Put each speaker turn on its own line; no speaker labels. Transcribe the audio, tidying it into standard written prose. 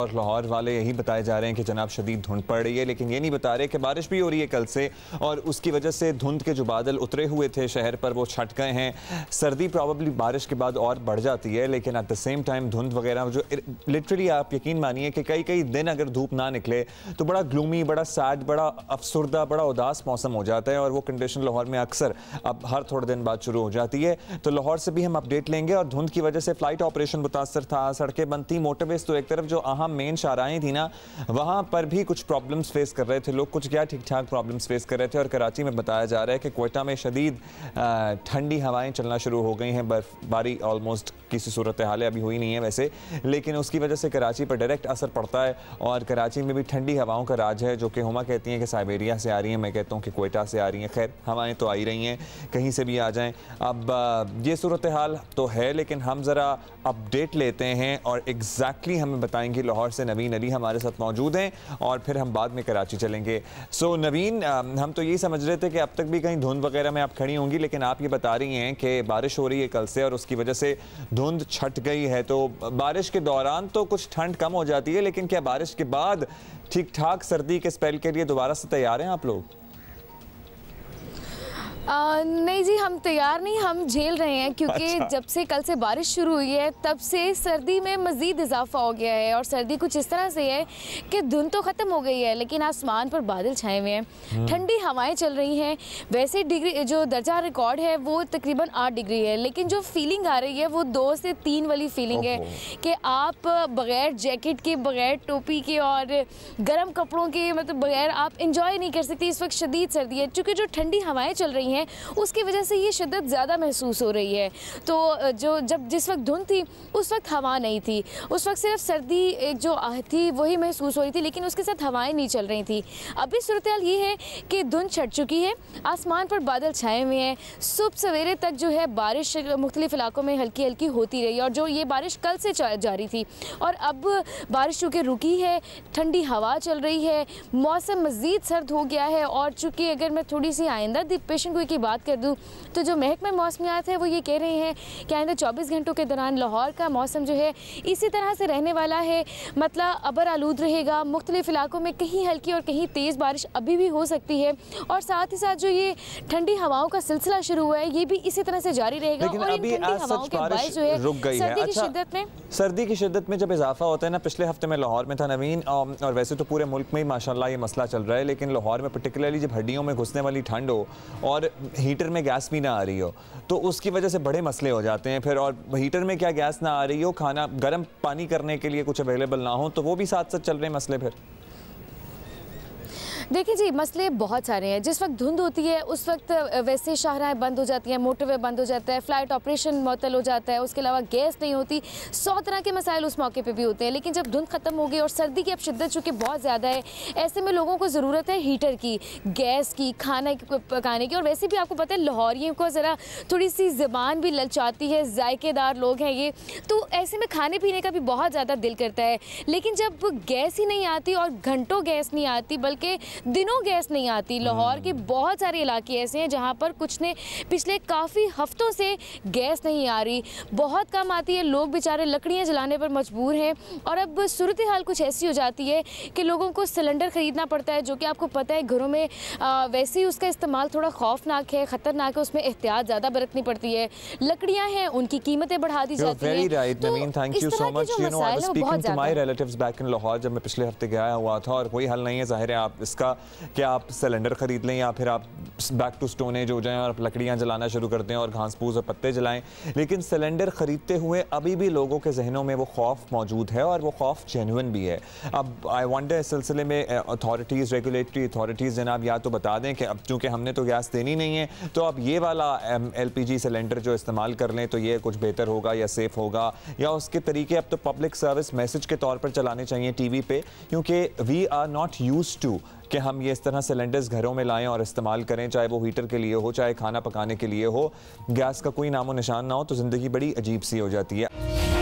और लाहौर वाले यही बताए जा रहे हैं कि जनाब शदीद धुंध पड़ रही है, लेकिन ये नहीं बता रहे कि बारिश भी हो रही है कल से और उसकी वजह से धुंध के जो बादल उतरे हुए थे शहर पर वो छट गए हैं। सर्दी प्रॉब्ली बारिश के बाद और बढ़ जाती है, लेकिन एट द सेम टाइम धुंध वगैरह जो लिटरली आप यकीन मानिए कि कई कई दिन अगर धूप ना निकले तो बड़ा ग्लूमी, बड़ा सैड, बड़ा अफसुर्दा, बड़ा उदास मौसम हो जाता है और वो कंडीशन लाहौर में अक्सर अब हर थोड़े दिन बाद शुरू हो जाती है। तो लाहौर से भी हम अपडेट लेंगे। और धुंध की वजह से फ्लाइट ऑपरेशन मुतासर था, सड़कें बंद थी, मोटरवेज तो एक तरफ जो अहम मेन शाहराहें थी ना वहाँ पर भी कुछ प्रॉब्लम्स फेस कर रहे थे लोग, कुछ क्या ठीक ठाक प्रॉब्लम्स फेस कर रहे थे। और कराची में बताया जा रहा है कि क्वेटा में शदीद ठंडी हवाएं चलना शुरू हो गई हैं, बर्फबारी ऑलमोस्ट किसी सूरत हाल अभी हुई नहीं है वैसे, लेकिन उसकी वजह से कराची पर डायरेक्ट असर पड़ता है और कराची में भी ठंडी हवाओं का राज है जो कि हुमा कहती हैं कि साइबेरिया से आ रही हैं, मैं कहता हूँ कि क्वेटा से आ रही हैं। खैर हवाएं तो आ ही रही हैं, कहीं से भी आ जाएं। अब ये सूरत हाल तो है, लेकिन हम ज़रा अपडेट लेते हैं और एग्जैक्टली हमें बताएंगे। लाहौर से नवीन अली हमारे साथ मौजूद हैं और फिर हम बाद में कराची चलेंगे। सो नवीन, हम तो यही समझ रहे थे कि अब तक भी कहीं धुंध वगैरह में आप खड़ी होंगी, लेकिन आप ये बता रही हैं कि बारिश हो रही है कल से और उसकी वजह से धुंध छट गई है। तो बारिश के दौरान तो कुछ ठंड कम हो जाती है, लेकिन क्या बारिश के बाद ठीक ठाक सर्दी के स्पेल के लिए दोबारा से तैयार हैं आप लोग?
नहीं जी, हम तैयार नहीं, हम झेल रहे हैं क्योंकि अच्छा। जब से कल से बारिश शुरू हुई है तब से सर्दी में मज़ीद इजाफा हो गया है और सर्दी कुछ इस तरह से है कि धुंध तो ख़त्म हो गई है लेकिन आसमान पर बादल छाए हुए हैं, ठंडी हवाएं चल रही हैं। वैसे डिग्री जो दर्जा रिकॉर्ड है वो तकरीबन 8 डिग्री है, लेकिन जो फीलिंग आ रही है वो 2 से 3 वाली फीलिंग है कि आप बग़ैर जैकेट के, बग़ैर टोपी के और गर्म कपड़ों के मतलब बग़ैर आप इंजॉय नहीं कर सकती। इस वक्त शदीद सर्दी है, चूँकि जो ठंडी हवाएँ चल रही हैं उसकी वजह से ये शिद्दत ज़्यादा महसूस हो रही है। तो जिस वक्त धुंध थी उस वक्त हवा नहीं थी, उस वक्त सिर्फ सर्दी एक जो आह थी वही महसूस हो रही थी, लेकिन उसके साथ हवाएं नहीं चल रही थी। अभी सूरत हाल ये है कि धुंध छट चुकी है, आसमान पर बादल छाए हुए हैं। सुबह सवेरे तक जो है बारिश मुख्तलिफ इलाकों में हल्की हल्की होती रही और जो ये बारिश कल से जारी थी और अब बारिश चूँकि रुकी है, ठंडी हवा चल रही है, मौसम मज़ीद सर्द हो गया है। और चूँकि अगर मैं थोड़ी सी आइंदा पेशन गोई की बात कर दूं तो जो महकमा मौसमियात है वो ये कह रहे हैं कि आइंदा 24 घंटों के दौरान लाहौर का मौसम जो है इसी तरह से रहने वाला है, मतलब अबर आलूद रहेगा। मुख्तलिफ इलाकों में कहीं हल्की और कहीं तेज़ बारिश अभी भी हो सकती है और साथ ही साथ जो ये ठंडी हवाओं का सिलसिला शुरू हुआ है ये भी इसी तरह से जारी रहेगा। और इन ठंडी हवाओं के बायस जो है सर्दी की शिद्दत में
जब इजाफा होता है ना, पिछले हफ्ते में लाहौर में था नवीन, और वैसे तो पूरे मुल्क में ही माशाल्लाह ये मसला चल रहा है, लेकिन लाहौर में पर्टिकुलरली जब हड्डियों में घुसने वाली ठंड हो और हीटर में गैस भी ना आ रही हो तो उसकी वजह से बड़े मसले हो जाते हैं फिर। और हीटर में क्या गैस ना आ रही हो, खाना गर्म पानी करने के लिए कुछ अवेलेबल ना हो, तो वो भी साथ साथ चल रहे मसले फिर।
देखिए जी, मसले बहुत सारे हैं। जिस वक्त धुंध होती है उस वक्त वैसे शाहराहें बंद हो जाती हैं, मोटरवे बंद हो जाता है, फ़्लाइट ऑपरेशन मुअत्तल हो जाता है, उसके अलावा गैस नहीं होती, 100 तरह के मसाइल उस मौके पे भी होते हैं। लेकिन जब धुंध ख़त्म हो गई और सर्दी की अब शिद्दत चूँकि बहुत ज़्यादा है, ऐसे में लोगों को ज़रूरत है हीटर की, गैस की, खाना पकाने की। और वैसे भी आपको पता है लाहौरियों को ज़रा थोड़ी सी ज़बान भी ललचाती है, जायकेदार लोग हैं ये, तो ऐसे में खाने पीने का भी बहुत ज़्यादा दिल करता है। लेकिन जब गैस ही नहीं आती और घंटों गैस नहीं आती बल्कि दिनों गैस नहीं आती, लाहौर के बहुत सारे इलाके ऐसे हैं जहां पर कुछ ने पिछले काफ़ी हफ्तों से गैस नहीं आ रही, बहुत कम आती है, लोग बेचारे लकड़ियां जलाने पर मजबूर हैं। और अब सूरत हाल कुछ ऐसी हो जाती है कि लोगों को सिलेंडर ख़रीदना पड़ता है, जो कि आपको पता है घरों में वैसे ही उसका इस्तेमाल थोड़ा खौफनाक है, ख़तरनाक है, उसमें एहतियात ज़्यादा बरतनी पड़ती है। लकड़ियाँ हैं उनकी कीमतें बढ़ा दी जाती हैं।
जब मैं पिछले हफ्ते गया हुआ था और कोई हल नहीं है, जाहिर है आप इसका कि आप सिलेंडर ख़रीद लें या फिर आप बैक टू स्टोन एज हो जाएं और लकड़ियां जलाना शुरू कर दें और घास फूस और पत्ते जलाएं। लेकिन सिलेंडर ख़रीदते हुए अभी भी लोगों के जहनों में वो खौफ मौजूद है और वो खौफ जेन्युइन भी है। अब आई वंडर इस सिलसिले में अथॉरिटीज़, रेगुलेटरी अथॉरिटीज़ जनाब या तो बता दें कि अब चूँकि हमने तो गैस देनी नहीं है तो अब ये वाला LPG सिलेंडर जो इस्तेमाल कर लें तो ये कुछ बेहतर होगा या सेफ़ होगा, या उसके तरीके अब तो पब्लिक सर्विस मैसेज के तौर पर चलाने चाहिए TV पे, क्योंकि we are not used to कि हम ये इस तरह सिलेंडर्स घरों में लाएं और इस्तेमाल करें, चाहे वो हीटर के लिए हो, चाहे खाना पकाने के लिए हो। गैस का कोई नामो निशान ना हो तो ज़िंदगी बड़ी अजीब सी हो जाती है।